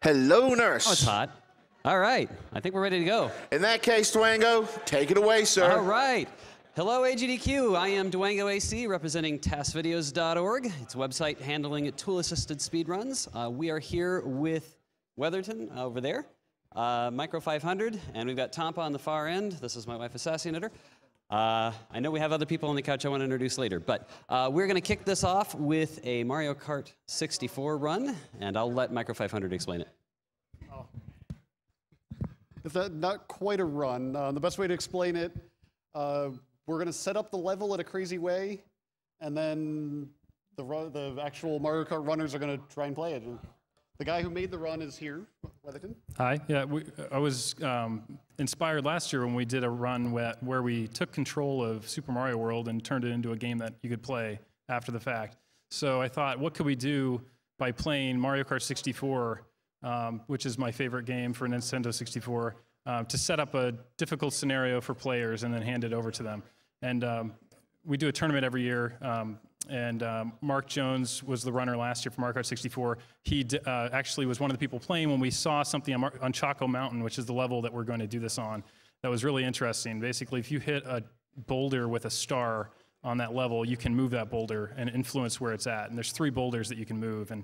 Hello, nurse. Oh, it's hot. All right. I think we're ready to go. In that case, Dwango, take it away, sir. All right. Hello, AGDQ. I am dwangoAC, representing TASVideos.org. It's a website handling tool-assisted speedruns. We are here with Weatherton over there, Micro 500, and we've got Tampa on the far end. This is my wife, Assassinator. I know we have other people on the couch I want to introduce later, but we're going to kick this off with a Mario Kart 64 run, and I'll let Micro 500 explain it. Oh. It's not quite a run. The best way to explain it, we're going to set up the level in a crazy way, and then the actual Mario Kart runners are going to try and play it. The guy who made the run is here, Weatherton. Hi. Yeah, I was inspired last year when we did a run where we took control of Super Mario World and turned it into a game that you could play after the fact. So I thought, what could we do by playing Mario Kart 64, which is my favorite game for Nintendo 64, to set up a difficult scenario for players and then hand it over to them. And we do a tournament every year. Mark Jones was the runner last year for Mario Kart 64. He actually was one of the people playing when we saw something on Choco Mountain, which is the level that we're going to do this on. That was really interesting. Basically, if you hit a boulder with a star on that level, you can move that boulder and influence where it's at. And there's 3 boulders that you can move, and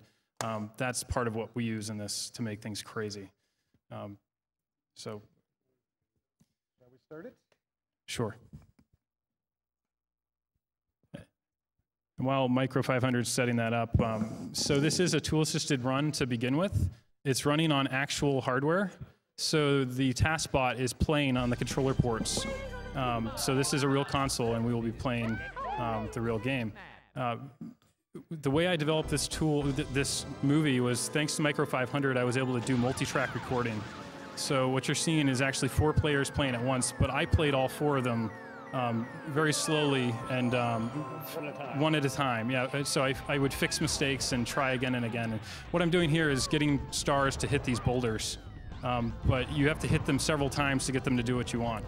that's part of what we use in this to make things crazy. Shall we start it? Sure. While Micro 500 is setting that up, so this is a tool-assisted run to begin with. It's running on actual hardware. So the TASBot is playing on the controller ports. So this is a real console, and we will be playing the real game. The way I developed this tool, this movie, was thanks to Micro 500, I was able to do multi-track recording. So what you're seeing is actually 4 players playing at once, but I played all 4 of them very slowly and one at a time. Yeah, so I would fix mistakes and try again and again. And what I'm doing here is getting stars to hit these boulders, but you have to hit them several times to get them to do what you want.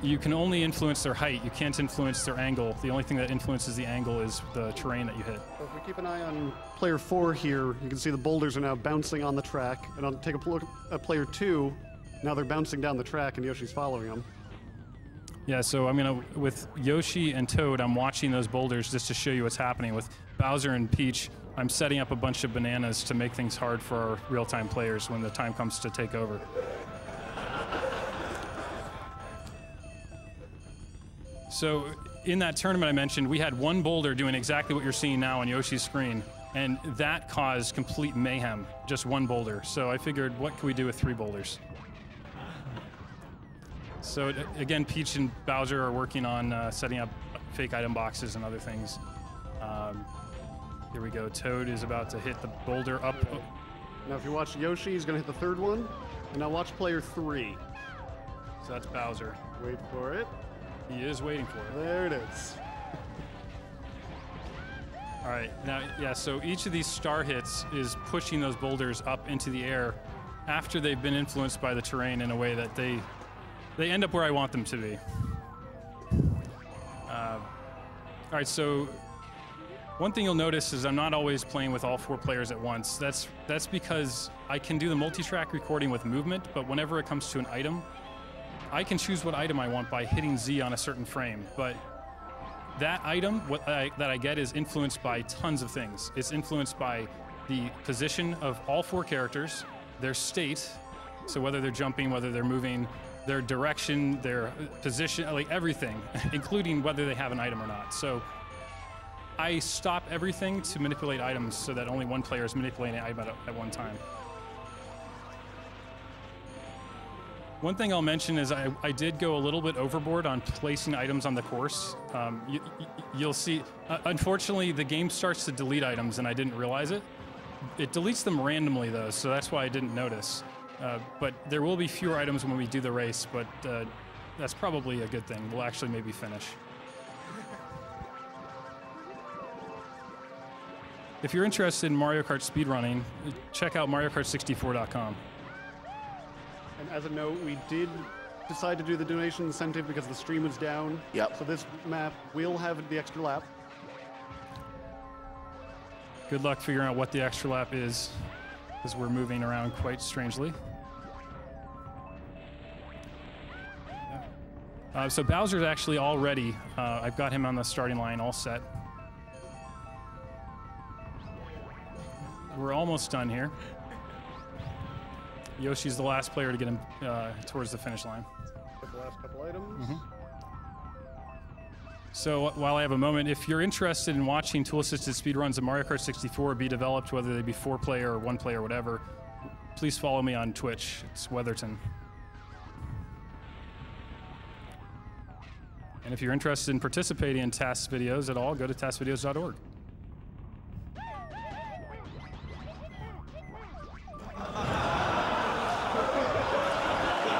You can only influence their height. You can't influence their angle. The only thing that influences the angle is the terrain that you hit. So if we keep an eye on player 4 here, you can see the boulders are now bouncing on the track. And I'll take a look at player 2. Now they're bouncing down the track, and Yoshi's following them. Yeah, so I'm gonna, with Yoshi and Toad, I'm watching those boulders just to show you what's happening. With Bowser and Peach, I'm setting up a bunch of bananas to make things hard for our real-time players when the time comes to take over. So in that tournament I mentioned, we had 1 boulder doing exactly what you're seeing now on Yoshi's screen, and that caused complete mayhem, just 1 boulder. So I figured, what can we do with 3 boulders? So again, Peach and Bowser are working on setting up fake item boxes and other things. Here we go. Toad is about to hit the boulder up. Now if you watch Yoshi, he's going to hit the 3rd one. And now watch player 3. So that's Bowser. Wait for it. He is waiting for it. There it is. All right. Now, yeah, so each of these star hits is pushing those boulders up into the air after they've been influenced by the terrain in a way that they end up where I want them to be. All right, so one thing you'll notice is I'm not always playing with all 4 players at once. That's because I can do the multi-track recording with movement, but whenever it comes to an item, I can choose what item I want by hitting Z on a certain frame. But that item that I get is influenced by tons of things. It's influenced by the position of all 4 characters, their state, so whether they're jumping, whether they're moving, their direction, their position, like everything, including whether they have an item or not. So I stop everything to manipulate items so that only 1 player is manipulating an item at one time. One thing I'll mention is I did go a little bit overboard on placing items on the course. You'll see, unfortunately, the game starts to delete items and I didn't realize it. It deletes them randomly though, so that's why I didn't notice. But there will be fewer items when we do the race, but that's probably a good thing. We'll actually maybe finish. If you're interested in Mario Kart speedrunning, check out MarioKart64.com. And as a note, we did decide to do the donation incentive because the stream was down. Yep. So this map will have the extra lap. Good luck figuring out what the extra lap is. because we're moving around quite strangely. So Bowser's actually all ready. I've got him on the starting line all set. We're almost done here. Yoshi's the last player to get him towards the finish line. The last couple items. So while I have a moment, if you're interested in watching tool-assisted speedruns of Mario Kart 64 be developed, whether they be 4-player or 1-player or whatever, please follow me on Twitch. It's Weatherton. And if you're interested in participating in TASVideos at all, go to TASVideos.org.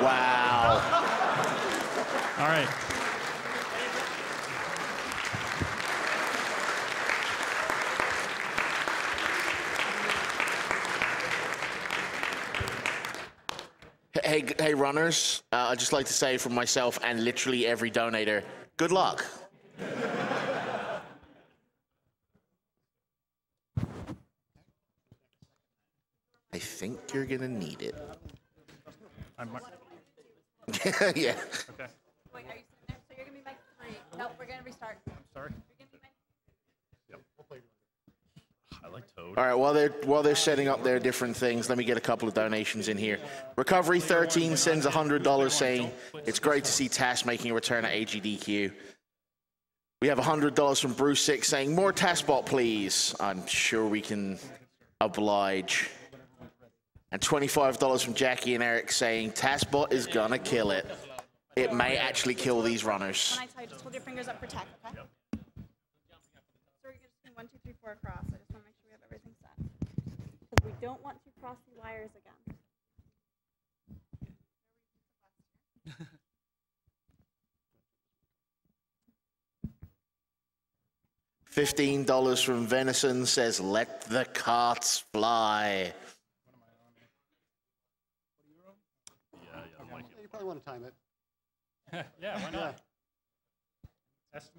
Wow. All right. Hey, runners. I'd just like to say from myself and literally every donator, good luck. I think you're gonna need it. Yeah. Okay. Wait, are you sitting there? So you're gonna be mic 3. Nope, we're gonna restart. Sorry. You're gonna be mic. I like Toad. All right, while they're setting up their different things, let me get a couple of donations in here. Recovery 13 sends $100 saying, it's great to see TAS making a return at AGDQ. We have $100 from Bruce 6 saying, more TASBot, please. I'm sure we can oblige. And $25 from Jackie and Eric saying, TASBot is gonna kill it. It may actually kill these runners. When I tell you, just hold your fingers up for tech, okay? So we're just doing 1, 2, 3, 4 across. I just want to make sure we have everything set. Because we don't want to cross the wires again. $15 from Venison says, let the carts fly. You probably want to time it. Yeah, why not?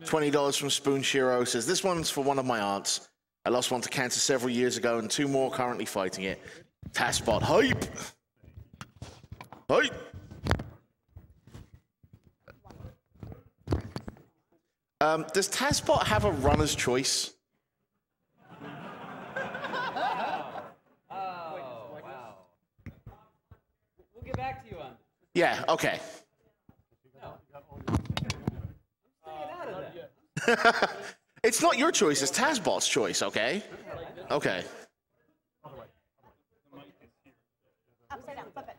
$20 from Spoon Shiro says, this one's for one of my aunts. I lost one to cancer several years ago and 2 more currently fighting it. TASBot, hype! Hype! Does TASBot have a runner's choice? Wow. We'll get back to you on that. Yeah, okay. It's not your choice, it's TASBot's choice, okay? Okay. Upside down, flip it.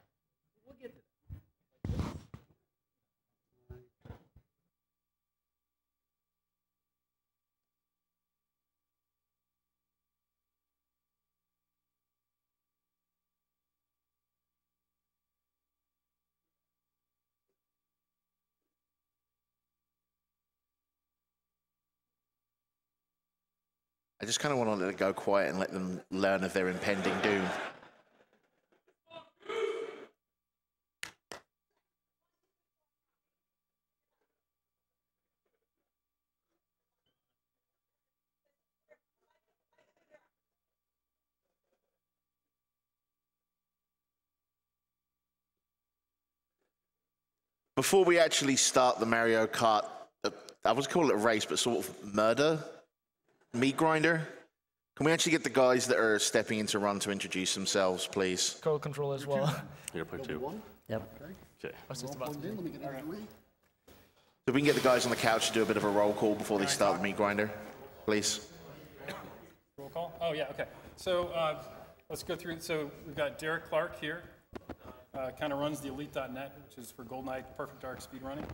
I just kind of want to let it go quiet and let them learn of their impending doom. Before we actually start the Mario Kart, I would call it a race, but sort of murder, meat grinder, can we actually get the guys that are stepping into run to introduce themselves, please? Code control as well. You're play 2. Yep. Okay. Let me get out of the way. So we can get the guys on the couch to do a bit of a roll call before they start the meat grinder, please. Roll call? Oh, yeah, okay. So let's go through. So we've got Derek Clark here. Kind of runs the Elite.net, which is for GoldenEye Perfect Dark speedrunning.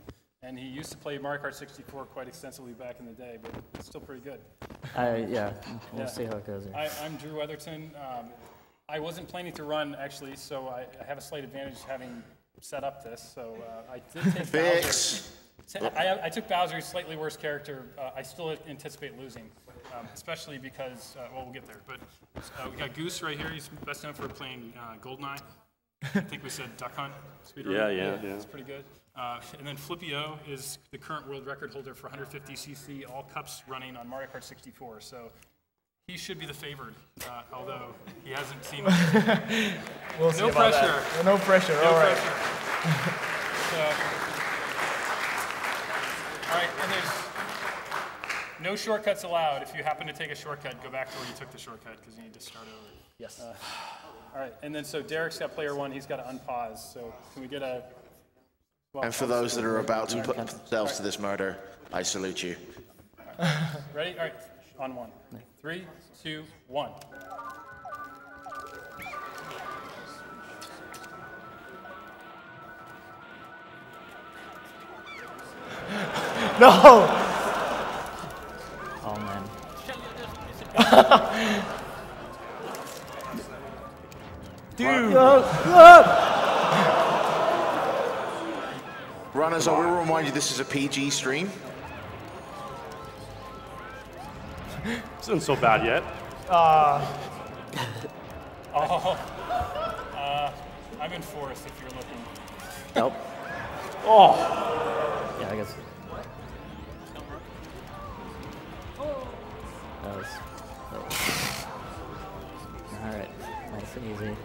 And he used to play Mario Kart 64 quite extensively back in the day, but it's still pretty good. Yeah, we'll see how it goes. I'm Drew Weatherton. I wasn't planning to run, actually, so I have a slight advantage having set up this. So I did take Fix. Bowser. I took Bowser's slightly worse character. I still anticipate losing, especially because, well, we'll get there. But we got Goose right here. He's best known for playing GoldenEye. I think we said Duck Hunt speedrunner. Yeah. It's pretty good. And then Flippio is the current world record holder for 150cc all cups running on Mario Kart 64. So he should be the favored, although he hasn't seen. We'll see No about pressure. that. No pressure. No All right. pressure. So, all right, and there's no shortcuts allowed. If you happen to take a shortcut, go back to where you took the shortcut because you need to start over. Yes. All right, and then so Derek's got player 1. He's got to unpause. So can we get a? Well, And for those that are about to put themselves to this murder, I salute you. ready? All right, on 1. 3, 2, 1. No. Oh man. Dude. Runners, I will remind you this is a PG stream. This isn't so bad yet. I'm in 4th if you're looking. Nope. Oh, Yeah, I guess. That was. All right. Nice and easy.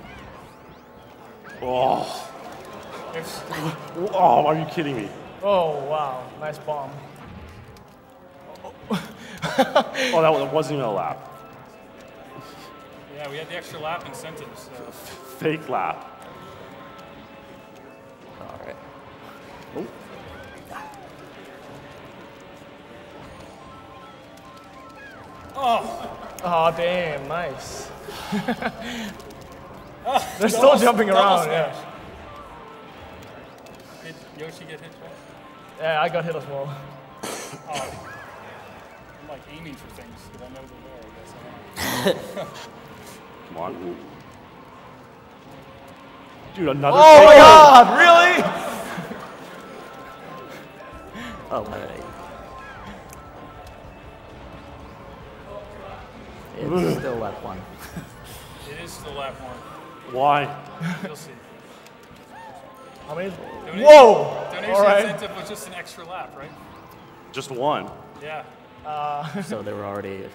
oh, There's, oh! Are you kidding me? Oh wow. Nice bomb. Oh, that wasn't even a lap. yeah, we had the extra lap incentive. So. Fake lap. All right. Oh damn. Nice. They're still jumping around. Yeah. Did Yoshi get hit twice? Yeah, I got hit as well. I'm like aiming for things because I know they're there. I guess. Come on. Dude, another. Oh my God! Really? Oh my. It's still lap 1. It is still lap 1. Why? You'll see. How many? Donation, Whoa! Donation All right. incentive was just an extra lap, right? Just one. Yeah. So there were already a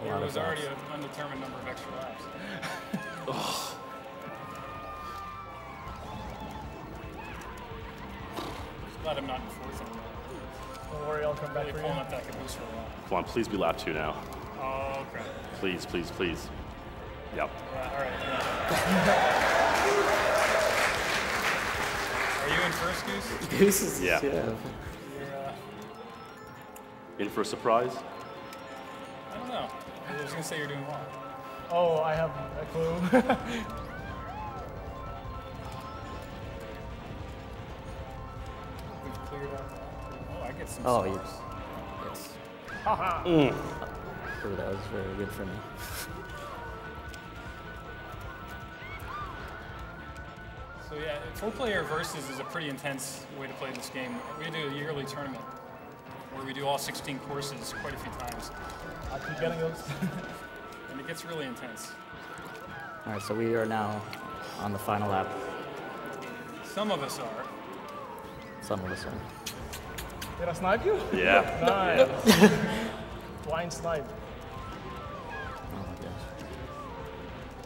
There lot was of already laps. an undetermined number of extra laps. Glad I'm not in 4th anymore. Don't worry, I'll come back Really for pulling you. up that caboose for a while. Come on, please be lap 2 now. Oh, crap. Please, please, please. Yep. Yeah, all right. Are you in first, Goose? Goose is Yeah. You're, In for a surprise? I don't know. I was going to say you're doing well. Oh, I have a clue. We've cleared out. Oh, I get some Oh, stars. yes. Haha. Oh, that was very good for me. So yeah, 4-player versus is a pretty intense way to play this game. We do a yearly tournament where we do all 16 courses quite a few times, I keep getting those. and it gets really intense. All right, so we are now on the final lap. Some of us are. Some of us are. Did I snipe you? Yeah. Nice. Blind snipe. Oh my gosh.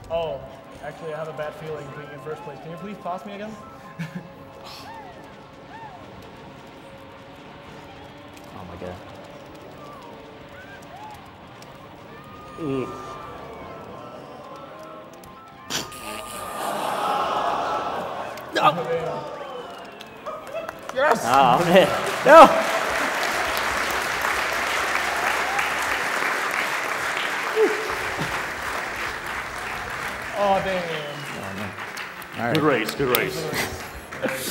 Oh, actually, I have a bad feeling being in first place. Can you please toss me again? Oh my god. Yes! Oh man. No! Oh, damn. Oh man. All right. Good race, good race.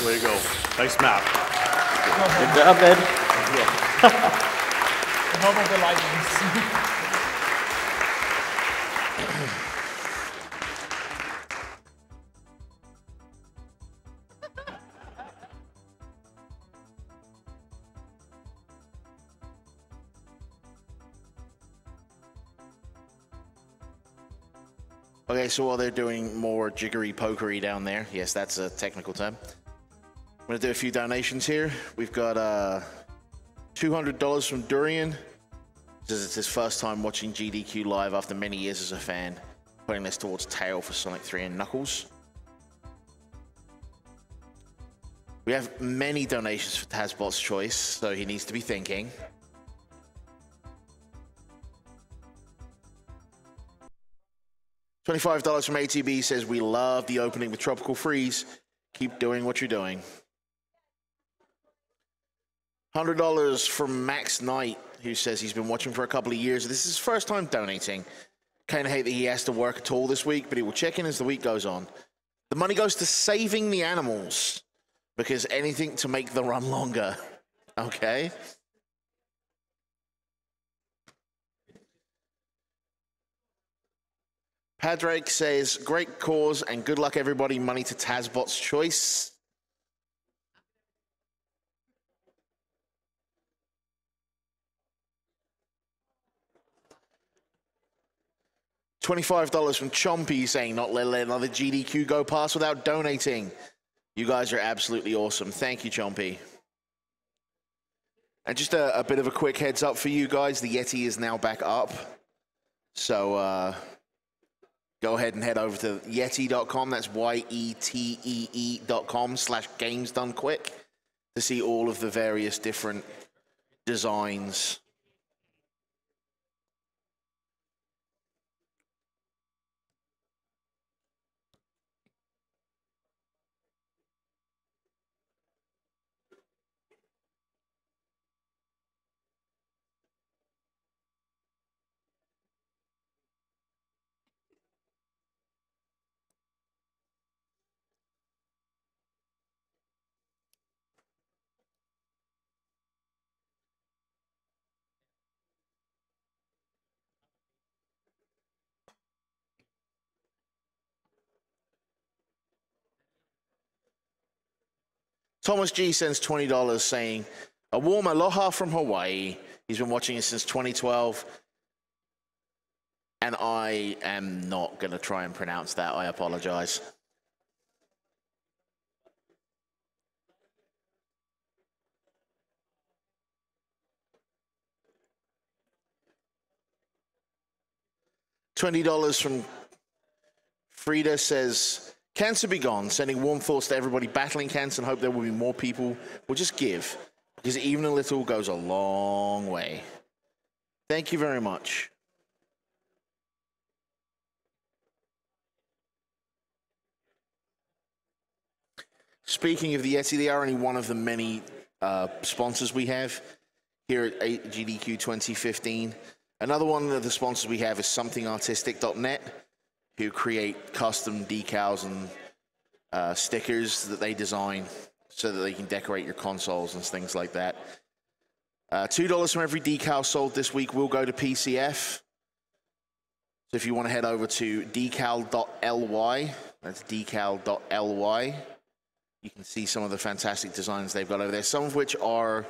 Way to go. Nice map. Good job, man. The help of the lightnings. Okay, so while they're doing more jiggery pokery down there, yes, that's a technical term. I'm gonna do a few donations here. We've got $200 from Durian, Says it's his first time watching GDQ live after many years as a fan. Putting this towards Tail for Sonic 3 and Knuckles. We have many donations for TASBot's choice, so he needs to be thinking. $25 from ATB says, we love the opening with Tropical Freeze. Keep doing what you're doing. $100 from Max Knight, who says he's been watching for a couple of years. This is his first time donating. Kind of hate that he has to work at all this week, but he will check in as the week goes on. The money goes to saving the animals, because anything to make the run longer. Okay. Padraig says, great cause and good luck everybody. Money to TASBot's choice. $25 from Chompy saying, not let another GDQ go past without donating. You guys are absolutely awesome. Thank you, Chompy. And just a bit of a quick heads up for you guys. The Yeti is now back up. So go ahead and head over to yeti.com. That's YETEE.com/gamesdonequick to see all of the various different designs. Thomas G sends $20 saying, a warm aloha from Hawaii. He's been watching it since 2012. And I am not going to try and pronounce that. I apologize. $20 from Frida says, cancer be gone, sending warm thoughts to everybody battling cancer and hope there will be more people will just give, because even a little goes a long way. Thank you very much. Speaking of the Yeti, they are only one of the many sponsors we have here at AGDQ 2015. Another one of the sponsors we have is somethingartistic.net, who create custom decals and stickers that they design so that they can decorate your consoles and things like that. $2 from every decal sold this week will go to PCF. So if you want to head over to decal.ly, that's decal.ly, you can see some of the fantastic designs they've got over there, some of which are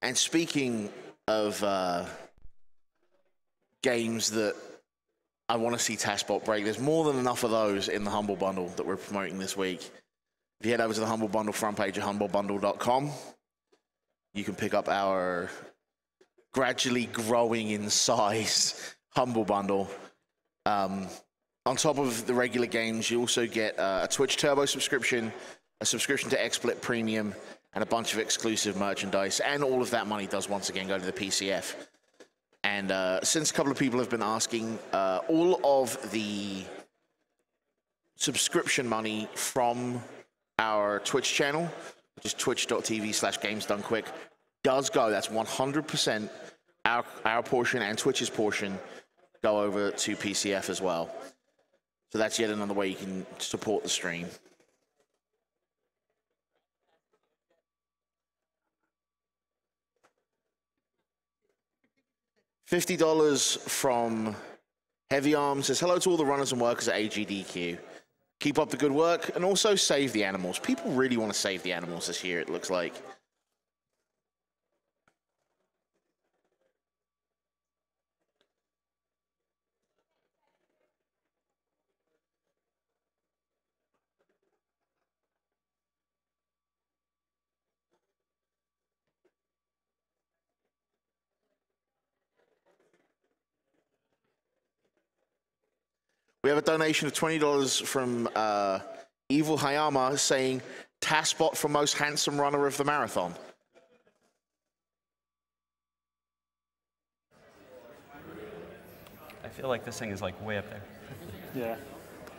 and speaking of games that I want to see TASBot break, there's more than enough of those in the Humble Bundle that we're promoting this week. If you head over to the Humble Bundle front page at humblebundle.com, you can pick up our gradually growing in size Humble Bundle. On top of the regular games, you also get a Twitch Turbo subscription, a subscription to XSplit Premium, and a bunch of exclusive merchandise. And all of that money does once again go to the PCF. And since a couple of people have been asking, all of the subscription money from our Twitch channel, which is twitch.tv/gamesdonequick, does go. That's 100% our portion and Twitch's portion go over to PCF as well. So that's yet another way you can support the stream. $50 from Heavy Arms says, hello to all the runners and workers at AGDQ. Keep up the good work and also save the animals. People really want to save the animals this year, it looks like. We have a donation of $20 from Evil Hayama saying, TASBot for most handsome runner of the marathon. I feel like this thing is like way up there. Yeah.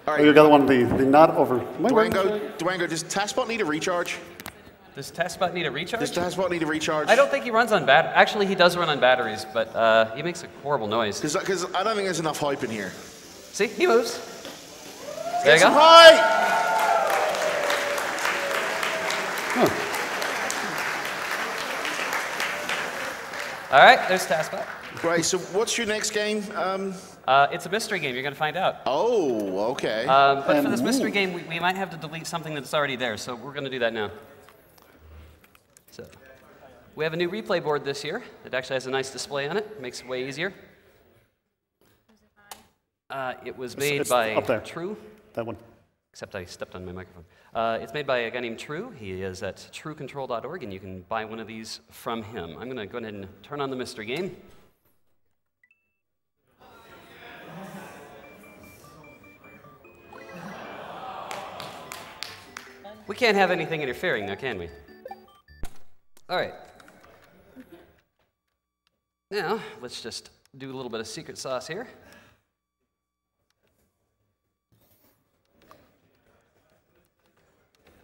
All Oh, right, you got one, the not over. Dwango, does TASBot need a recharge? Does TASBot need a recharge? Does TASBot need a recharge? I don't think he runs on actually, he does run on batteries, but he makes a horrible noise. Because I don't think there's enough hype in here. See, he moves. There you go. Hi! All right, there's TASBot. Right, so what's your next game? It's a mystery game. You're going to find out. Oh, okay. But for this mystery game, we might have to delete something that's already there, so we're going to do that now. So, we have a new replay board this year. It actually has a nice display on it. Makes it way easier. It was made by True. That one. Except I stepped on my microphone. It's made by a guy named True. He is at truecontrol.org, and you can buy one of these from him. I'm going to go ahead and turn on the mystery game. We can't have anything interfering now, can we? All right. Now, let's just do a little bit of secret sauce here.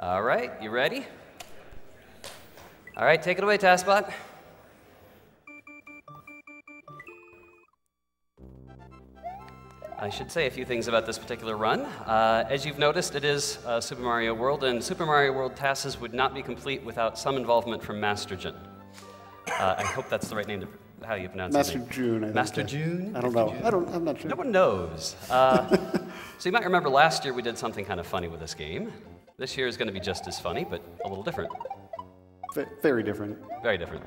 All right, you ready? All right, take it away, TASBot. I should say a few things about this particular run. As you've noticed, it is Super Mario World, and Super Mario World TASs would not be complete without some involvement from Mastergen. I hope that's the right name, how you pronounce it. Master June, I think. Master June? I don't know. I'm not sure. No one knows. So you might remember last year we did something kind of funny with this game. This year is going to be just as funny, but a little different. Very different. Very different.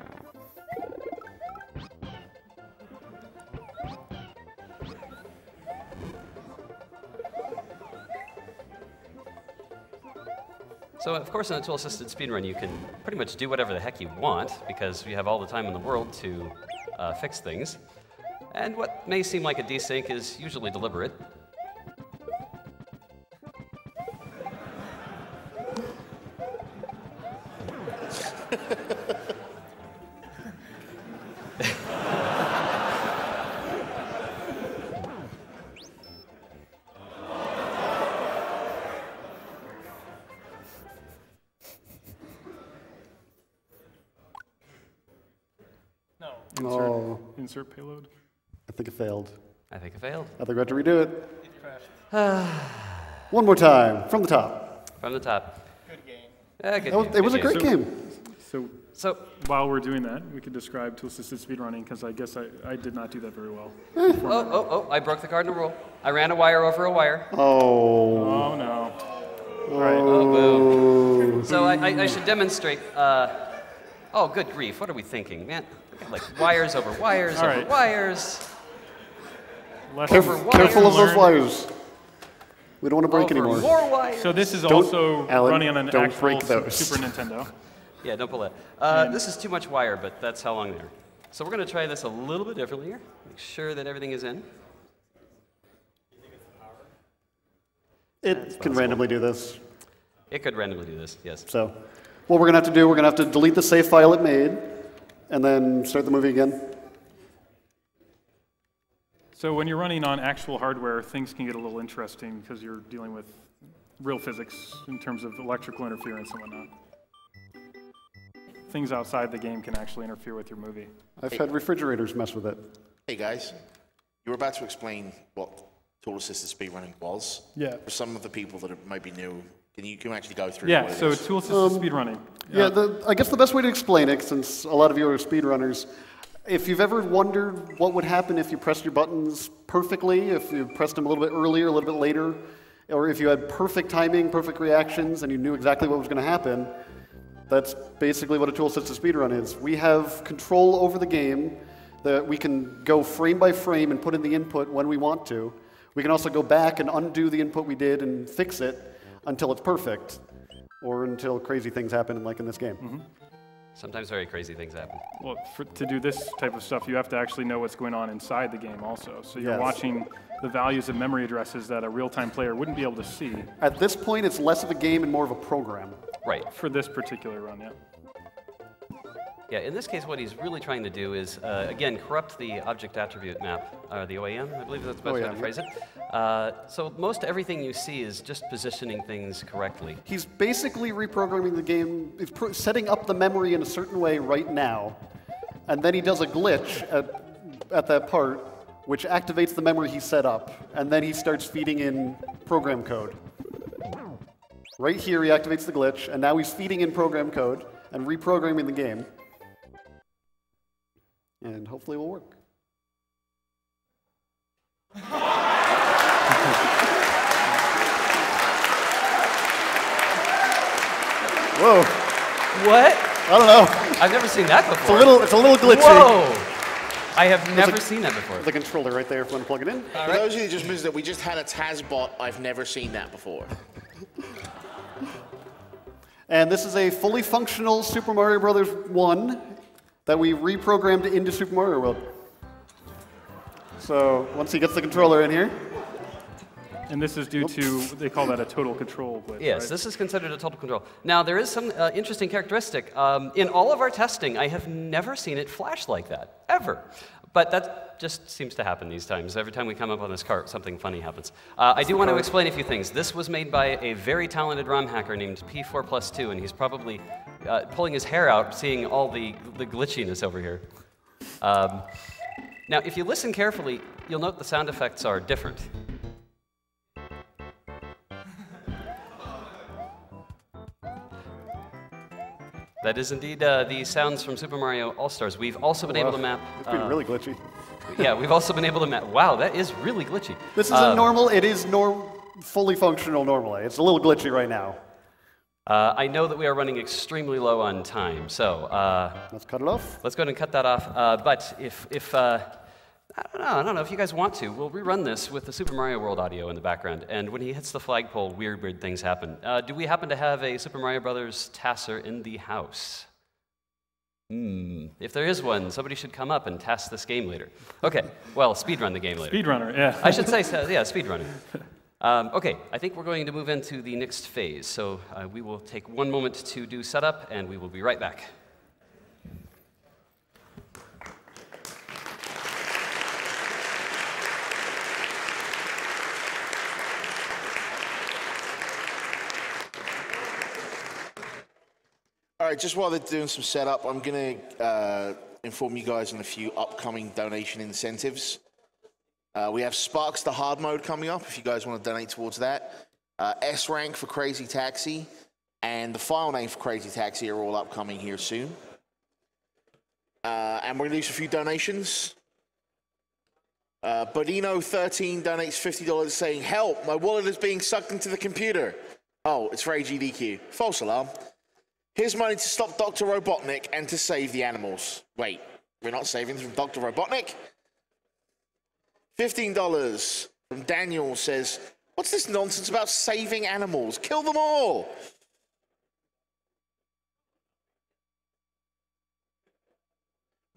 So, of course, in a tool-assisted speedrun, you can pretty much do whatever the heck you want, because you have all the time in the world to fix things. And what may seem like a desync is usually deliberate. Oh, Insert payload. I think it failed. I think it failed. I think we have to redo it. It crashed. One more time, from the top. From the top. Good game. Yeah, good game. It was a great game. So while we're doing that, we could describe tool-assisted speedrunning, because I guess I did not do that very well. Oh, I broke the cardinal rule. I ran a wire over a wire. Oh. Oh, no. All right. Oh, boo. So I should demonstrate. Oh, good grief. What are we thinking, man? Like wires over wires All over right. wires. Careful of those wires. We don't want to break anymore. More wires. So this is also Alan, running on an don't actual break those. Super Nintendo. Yeah, don't pull that. This is too much wire, but that's how long they are. So we're going to try this a little bit differently here. Make sure that everything is in. It can randomly do this. It could randomly do this, yes. So what we're going to have to do, we're going to have to delete the save file it made, and then start the movie again. So when you're running on actual hardware, things can get a little interesting because you're dealing with real physics in terms of electrical interference and whatnot. Things outside the game can actually interfere with your movie. I've had refrigerators mess with it. Hey guys, you were about to explain what tool-assisted speedrunning was. Yeah. For some of the people that might be new, can you actually go through Yeah, what it so is? tool-assisted speedrunning. Yeah, I guess the best way to explain it, since a lot of you are speedrunners, if you've ever wondered what would happen if you pressed your buttons perfectly, if you pressed them a little bit earlier, a little bit later, or if you had perfect timing, perfect reactions, and you knew exactly what was going to happen, that's basically what a tool-assisted speedrun is. We have control over the game, that we can go frame by frame and put in the input when we want to. We can also go back and undo the input we did and fix it until it's perfect, or until crazy things happen, like in this game. Sometimes very crazy things happen. Well, to do this type of stuff, you have to actually know what's going on inside the game also. So you're watching the values of memory addresses that a real-time player wouldn't be able to see. At this point, it's less of a game and more of a program. Right. For this particular run, yeah. Yeah, in this case, what he's really trying to do is, again, corrupt the object attribute map, or the OAM, I believe that's the best way to phrase it. So most everything you see is just positioning things correctly. He's basically reprogramming the game, setting up the memory in a certain way right now, and then he does a glitch at that part, which activates the memory he set up, and then he starts feeding in program code. Right here, he activates the glitch, and now he's feeding in program code and reprogramming the game. And hopefully it will work. Whoa. What? I don't know. I've never seen that before. It's a little glitchy. Whoa! I have never seen that before. The controller right there if you want to plug it in. For those of you who just missed it, we just had a TASBot. I've never seen that before. And this is a fully functional Super Mario Bros. 1 that we reprogrammed into Super Mario World. So once he gets the controller in here. And this is due to, they call that a total control glitch, Yes, right? this is considered a total control. Now, there is some interesting characteristic. In all of our testing, I have never seen it flash like that, ever. But that just seems to happen these times. Every time we come up on this cart, something funny happens. I do want to explain a few things. This was made by a very talented ROM hacker named P4+2, and he's probably pulling his hair out seeing all the glitchiness over here. Now, if you listen carefully, you'll note the sound effects are different. That is indeed the sounds from Super Mario All-Stars. We've also been able to map... It's been really glitchy. Yeah, we've also been able to map... Wow, that is really glitchy. This is a normal, it is fully functional normally. It's a little glitchy right now. I know that we are running extremely low on time, so... let's cut it off. Let's go ahead and cut that off. But if I don't know if you guys want to, we'll rerun this with the Super Mario World audio in the background. And when he hits the flagpole, weird things happen. Do we happen to have a Super Mario Brothers TASer in the house? If there is one, somebody should come up and TAS this game later. Okay, well, speedrun the game later. Speedrunner, yeah. I should say, yeah, speedrunning. Okay, I think we're going to move into the next phase. So we will take one moment to do setup, and we will be right back. All right, just while they're doing some setup, I'm going to inform you guys on a few upcoming donation incentives. We have Sparks to Hard Mode coming up, if you guys want to donate towards that. S Rank for Crazy Taxi, and the file name for Crazy Taxi are all upcoming here soon. And we're going to do a few donations. Bodino13 donates $50 saying, "Help, my wallet is being sucked into the computer." Oh, it's for AGDQ. False alarm. Here's money to stop Dr. Robotnik and to save the animals. Wait, we're not saving them from Dr. Robotnik? $15 from Daniel says, "What's this nonsense about saving animals? Kill them all."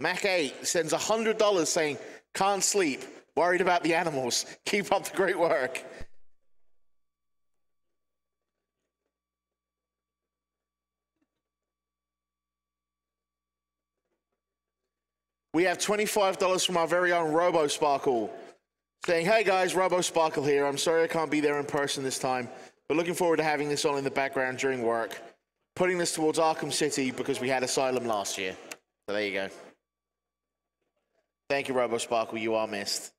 Mac8 sends $100 saying, "Can't sleep, worried about the animals. Keep up the great work." We have $25 from our very own RoboSparkle saying, "Hey guys, RoboSparkle here. I'm sorry I can't be there in person this time, but looking forward to having this on in the background during work. Putting this towards Arkham City because we had Asylum last year." So there you go. Thank you, RoboSparkle. You are missed.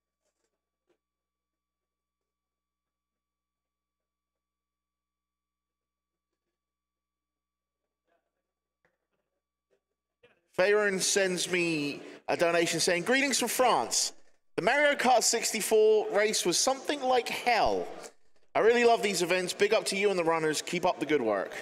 Faron sends me a donation saying, "Greetings from France. The Mario Kart 64 race was something like hell. I really love these events. Big up to you and the runners. Keep up the good work."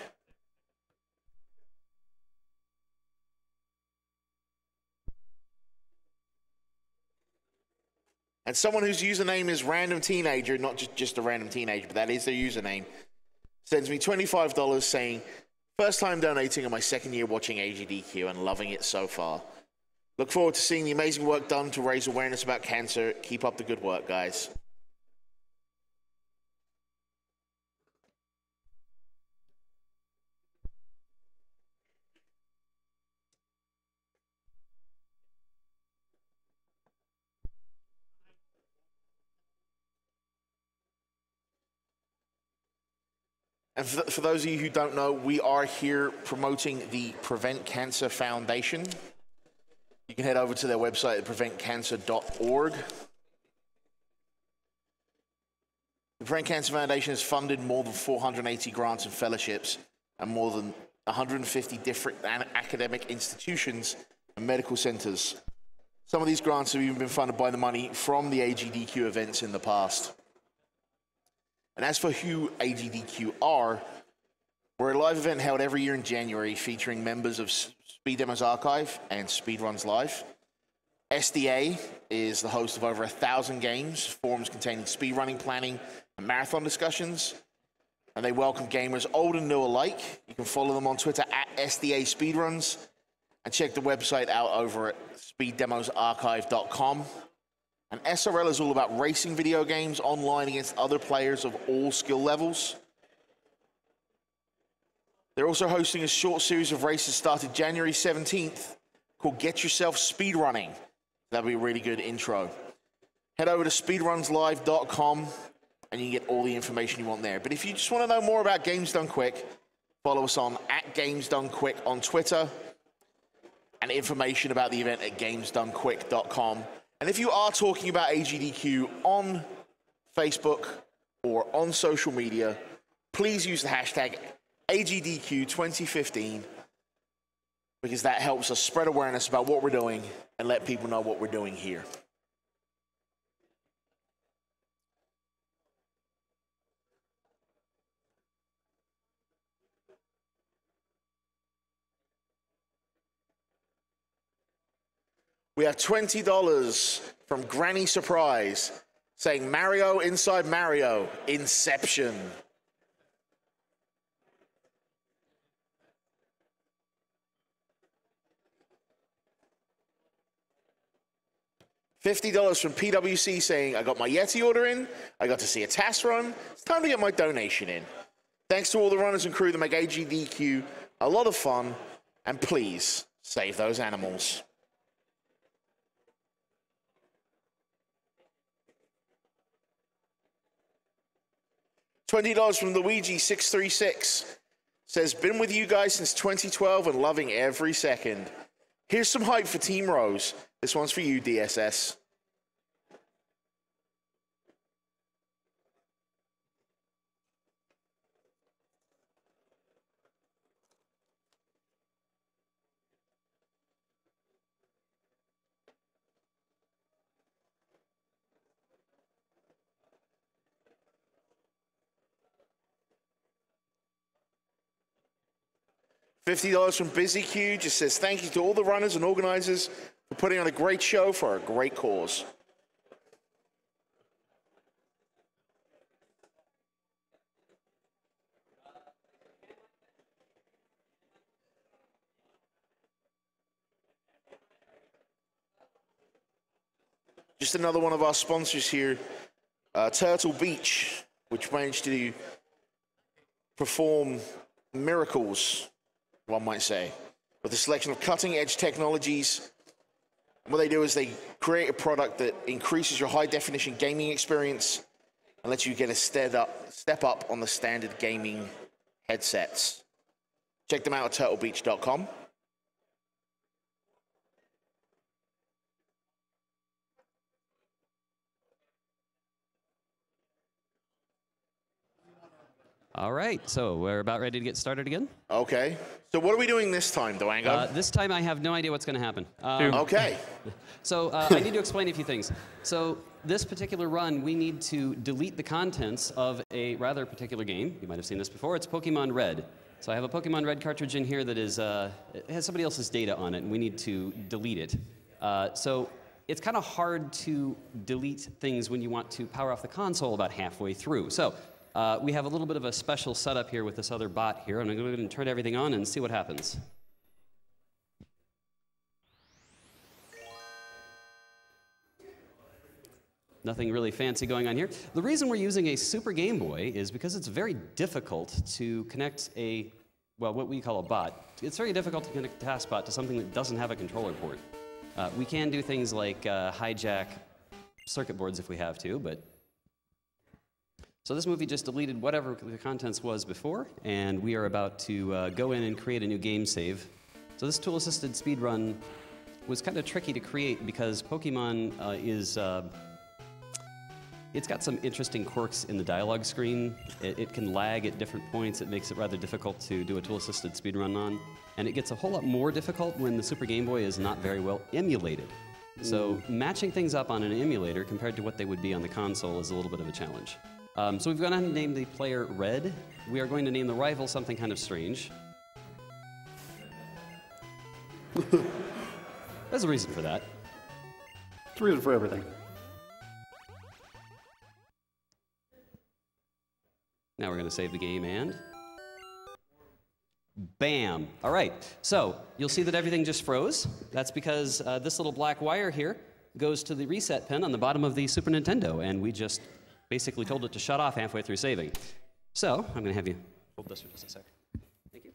And someone whose username is Random Teenager, not just a random teenager, but that is their username, sends me $25 saying, First time donating and my second year watching AGDQ and loving it so far. Look forward to seeing the amazing work done to raise awareness about cancer. Keep up the good work, guys. And for those of you who don't know, we are here promoting the Prevent Cancer Foundation. You can head over to their website at preventcancer.org. The Prevent Cancer Foundation has funded more than 480 grants and fellowships and more than 150 different academic institutions and medical centers. Some of these grants have even been funded by the money from the AGDQ events in the past. And as for who AGDQ are, we're a live event held every year in January featuring members of Speed Demos Archive and Speedruns Live. SDA is the host of over 1,000 games, forums containing speedrunning, planning, and marathon discussions. And they welcome gamers old and new alike. You can follow them on Twitter at SDA Speedruns and check the website out over at speeddemosarchive.com. And SRL is all about racing video games online against other players of all skill levels. They're also hosting a short series of races started January 17th called Get Yourself Speedrunning. That'll be a really good intro. Head over to speedrunslive.com and you can get all the information you want there. But if you just want to know more about Games Done Quick, follow us on @GamesDoneQuick on Twitter and information about the event at gamesdonequick.com. And if you are talking about AGDQ on Facebook or on social media, please use the hashtag AGDQ2015 because that helps us spread awareness about what we're doing and let people know what we're doing here. We have $20 from Granny Surprise saying Mario inside Mario, Inception. $50 from PWC saying, I got my Yeti order in, I got to see a TAS run, it's time to get my donation in. Thanks to all the runners and crew that make AGDQ a lot of fun, and please save those animals. $20 from Luigi636 says, been with you guys since 2012 and loving every second. Here's some hype for Team Rose. This one's for you, DSS. $50 from Busy Q just says, thank you to all the runners and organizers for putting on a great show for a great cause. Just another one of our sponsors here, Turtle Beach, which managed to perform miracles, one might say, with a selection of cutting-edge technologies. And what they do is they create a product that increases your high-definition gaming experience and lets you get a step up on the standard gaming headsets. Check them out at turtlebeach.com. All right, so we're about ready to get started again. Okay. So what are we doing this time, Dwango? This time I have no idea what's going to happen. Okay. So I need to explain a few things. So this particular run, we need to delete the contents of a rather particular game. You might have seen this before. It's Pokémon Red. So I have a Pokémon Red cartridge in here that is it has somebody else's data on it, and we need to delete it. So it's kind of hard to delete things when you want to power off the console about halfway through. So We have a little bit of a special setup here with this other bot here. I'm going to go ahead and turn everything on and see what happens. Nothing really fancy going on here. The reason we're using a Super Game Boy is because it's very difficult to connect a, well, what we call a bot. It's very difficult to connect a TASBot to something that doesn't have a controller port. We can do things like hijack circuit boards if we have to, but... So this movie just deleted whatever the contents was before, and we are about to go in and create a new game save. So this tool-assisted speedrun was kind of tricky to create because Pokémon is... It's got some interesting quirks in the dialogue screen. It can lag at different points. It makes it rather difficult to do a tool-assisted speedrun on. And it gets a whole lot more difficult when the Super Game Boy is not very well emulated. So matching things up on an emulator compared to what they would be on the console is a little bit of a challenge. So we've gone ahead and named the player Red. We are going to name the rival something kind of strange. There's a reason for that. There's a reason for everything. Now we're going to save the game and... Bam! All right, so you'll see that everything just froze. That's because this little black wire here goes to the reset pin on the bottom of the Super Nintendo, and we just basically told it to shut off halfway through saving. So I'm going to have you hold this for just a sec. Thank you.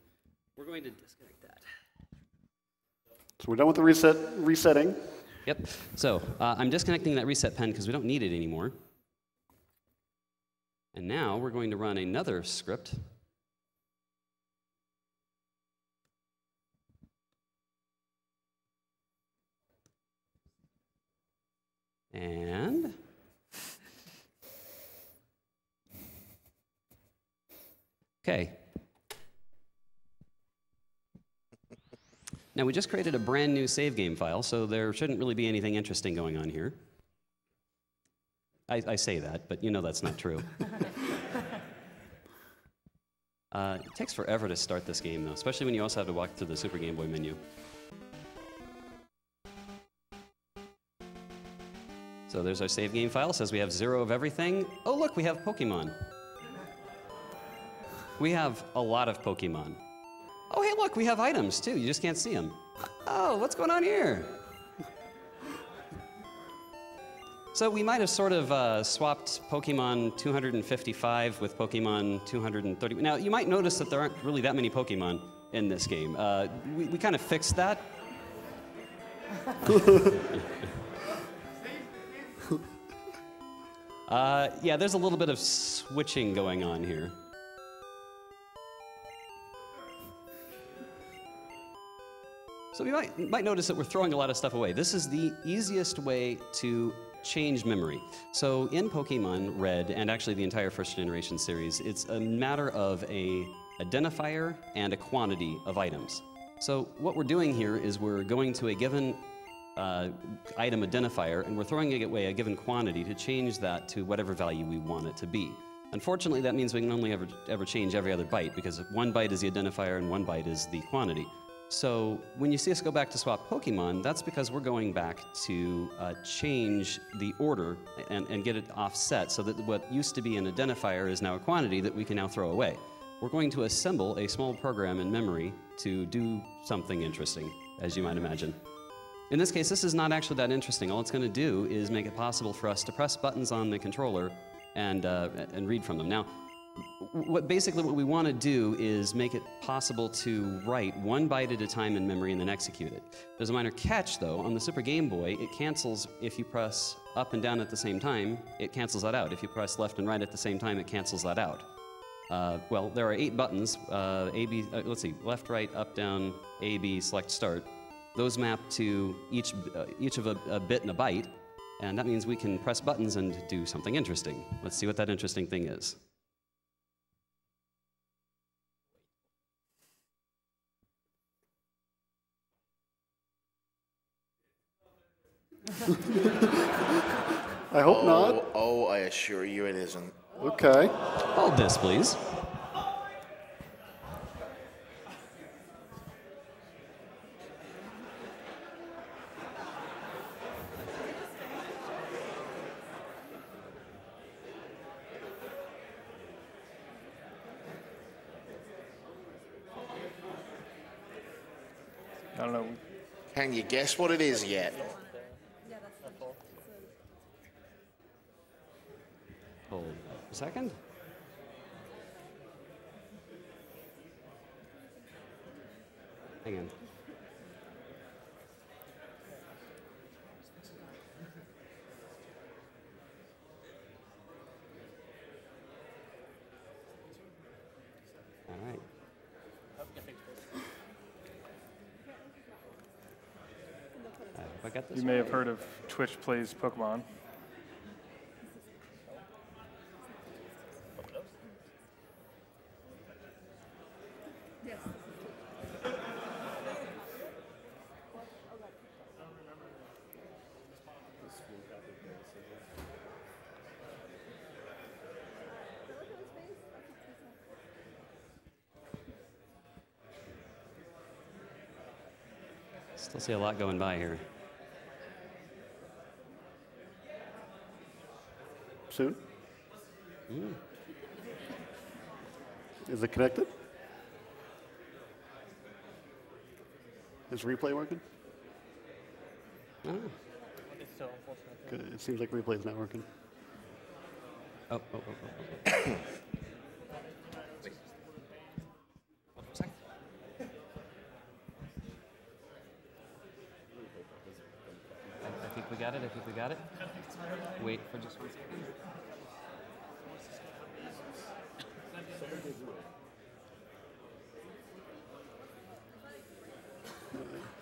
We're going to disconnect that. So we're done with the resetting. Yep. So I'm disconnecting that reset pen because we don't need it anymore. And now we're going to run another script. And okay. Now we just created a brand new save game file, so there shouldn't really be anything interesting going on here. I say that, but you know that's not true. It takes forever to start this game, though, especially when you also have to walk through the Super Game Boy menu. So there's our save game file. It says we have 0 of everything. Oh, look, we have Pokemon. We have a lot of Pokemon. Oh, hey, look, we have items, too. You just can't see them. Oh, what's going on here? So we might have sort of swapped Pokemon 255 with Pokemon 230. Now, you might notice that there aren't really that many Pokemon in this game. We kind of fixed that. Yeah, there's a little bit of switching going on here. So we might notice that we're throwing a lot of stuff away. This is the easiest way to change memory. So in Pokemon Red, and actually the entire first generation series, it's a matter of a identifier and a quantity of items. So what we're doing here is we're going to a given item identifier, and we're throwing away a given quantity to change that to whatever value we want it to be. Unfortunately, that means we can only ever change every other byte, because 1 byte is the identifier and 1 byte is the quantity. So when you see us go back to swap Pokemon, that's because we're going back to change the order and get it offset so that what used to be an identifier is now a quantity that we can now throw away. We're going to assemble a small program in memory to do something interesting, as you might imagine. In this case, this is not actually that interesting. All it's going to do is make it possible for us to press buttons on the controller and read from them. Now, basically what we want to do is make it possible to write 1 byte at a time in memory and then execute it. There's a minor catch, though. On the Super Game Boy, it cancels if you press up and down at the same time, it cancels that out. If you press left and right at the same time, it cancels that out. Well, there are 8 buttons, let's see, left, right, up, down, A, B, select, start. Those map to each of a bit and a byte, and that means we can press buttons and do something interesting. Let's see what that interesting thing is. I hope not. Oh, I assure you it isn't. Okay. Hold this, please. I don't know. Can you guess what it is yet? Hold a second. Hang on. All right. Have I got this You may have heard of Twitch Plays Pokemon. Still see a lot going by here. Soon? Is it connected? Is replay working? Oh. Good. It seems like replay's not working. Oh. I think we got it. I think we got it. Wait for just 1 second.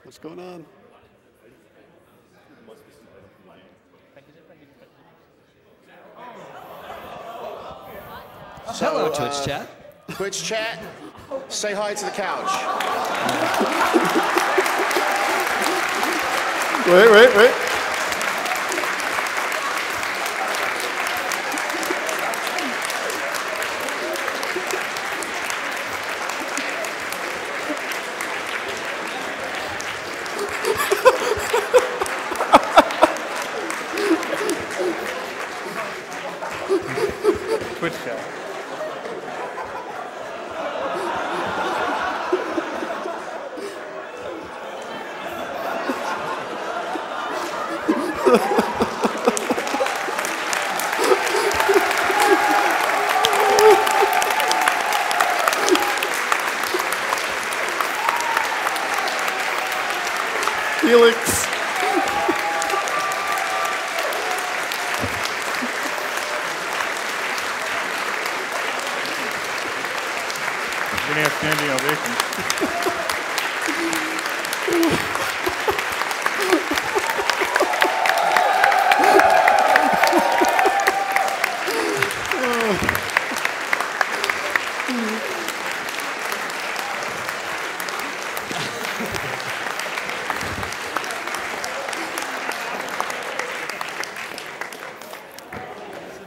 What's going on? Hello, Twitch chat. Twitch chat, say hi to the couch. Wait. Twitch chat. Felix. We're gonna have standing ovation.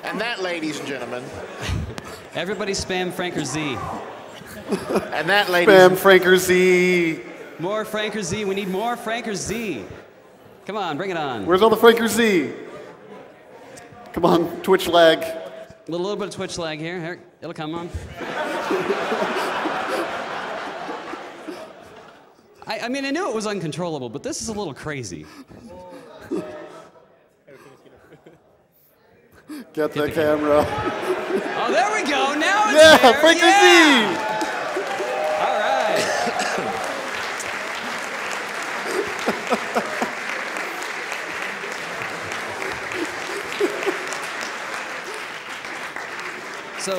And that, ladies and gentlemen, Everybody spam Franker Z. and that, ladies Spam Franker Z. More Franker Z. We need more Franker Z. Come on, bring it on. Where's all the Franker Z? Come on, Twitch lag. A little bit of Twitch lag here. Here, it'll come on. I mean, I knew it was uncontrollable, but this is a little crazy. Get the camera. Oh, there we go. Now it's Yeah, there. Franker Yeah. Z. All right. So,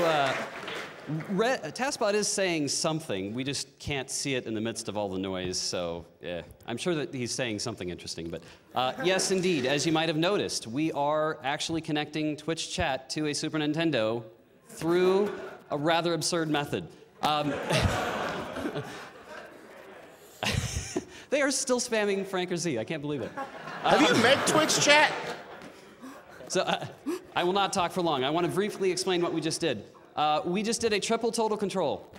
TASBot is saying something. We just can't see it in the midst of all the noise. So, yeah, I'm sure that he's saying something interesting. But yes, indeed, as you might have noticed, we are actually connecting Twitch chat to a Super Nintendo through a rather absurd method. They are still spamming Franker Z. I can't believe it. Have you met Twitch chat? So I will not talk for long. I want to briefly explain what we just did. We just did a triple total control.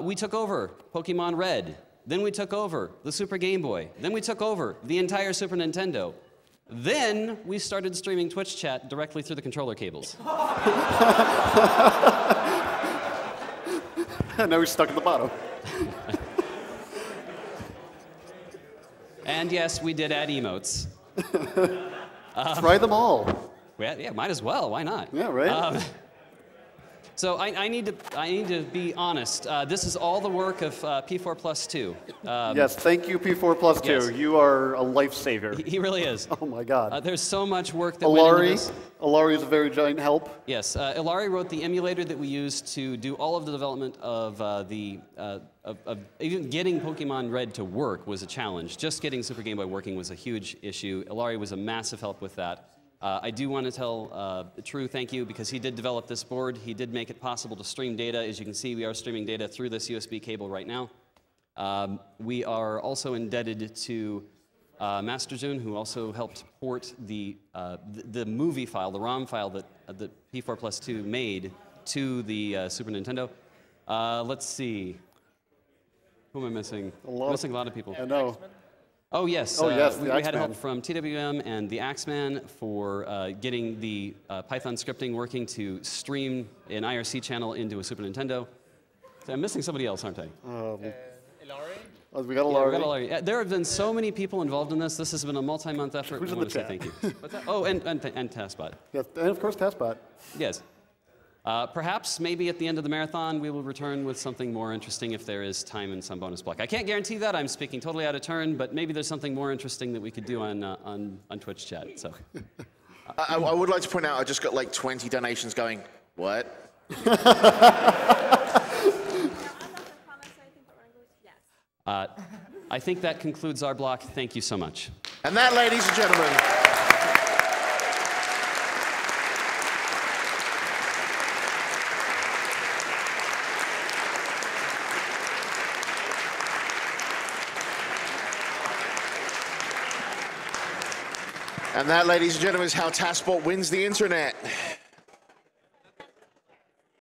We took over Pokémon Red. Then we took over the Super Game Boy. Then we took over the entire Super Nintendo. Then we started streaming Twitch chat directly through the controller cables. And now we're stuck at the bottom. And yes, we did add emotes. Try them all. Yeah, might as well. Why not? Yeah, right? So I need to be honest. This is all the work of P4 Plus 2. Yes, thank you, P4 Plus 2. Yes. You are a lifesaver. He really is. Oh my God. There's so much work that went into this. Ilari is a very giant help. Yes, Ilari wrote the emulator that we used to do all of the development of even getting Pokemon Red to work was a challenge. Just getting Super Game Boy working was a huge issue. Ilari was a massive help with that. I do want to tell True thank you because he did develop this board. He did make it possible to stream data. As you can see, we are streaming data through this USB cable right now. We are also indebted to Master June, who also helped port the movie file, the ROM file that the P4 Plus 2 made to the Super Nintendo. Let's see. Who am I missing? Missing a lot of people. I know. Oh, yes. Oh, yes, we the had Axeman. help from TWM and the Axeman for getting the Python scripting working to stream an IRC channel into a Super Nintendo. So I'm missing somebody else, aren't I? Ilari? Oh, we got Yeah, Ilari. we got Ilari. There have been so many people involved in this. This has been a multi-month effort. Who's I in want the to say chat? thank you. What's that? Oh, and TASBot. Yes, and of course, TASBot. Yes. Perhaps maybe at the end of the marathon we will return with something more interesting if there is time and some bonus block. I can't guarantee that. I'm speaking totally out of turn, but maybe there's something more interesting that we could do on Twitch chat. So. I would like to point out I just got like 20 donations going, what? I think that concludes our block. Thank you so much. And that, ladies and gentlemen, is how TASBot wins the internet.